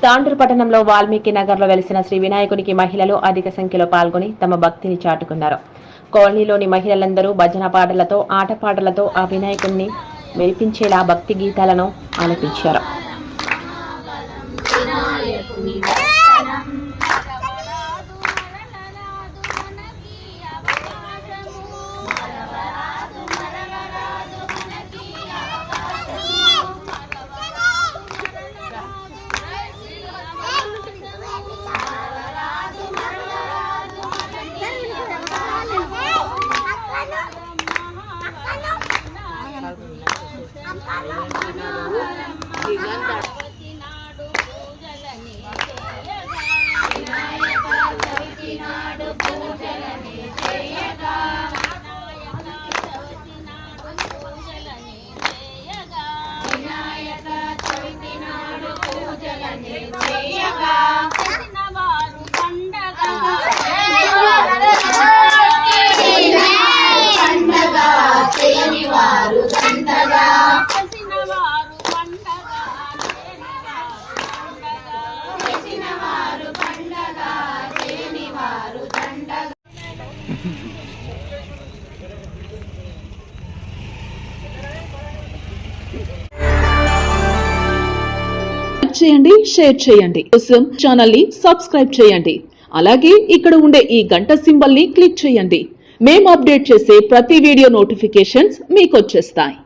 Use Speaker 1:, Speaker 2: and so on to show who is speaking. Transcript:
Speaker 1: తాండూరు పట్టణంలో వాల్మీకి నగర్లో వెలిసిన శ్రీ వినాయకునికి మహిళలు అధిక సంఖ్యలో పాల్గొని తమ భక్తిని చాటుకున్నారు. కాలనీలోని మహిళలందరూ భజన పాటలతో ఆటపాటలతో ఆ వినాయకుడిని మెరిపించేలా భక్తి గీతాలను ఆలపించారు.
Speaker 2: చేయండి, షేర్ చేయండి. కోసం ఛానల్ ని సబ్స్క్రైబ్ చేయండి. అలాగే ఇక్కడ ఉండే ఈ గంట సింబల్ ని క్లిక్ చేయండి. మేము అప్డేట్ చేసే ప్రతి వీడియో నోటిఫికేషన్స్ మీకు వచ్చేస్తాయి.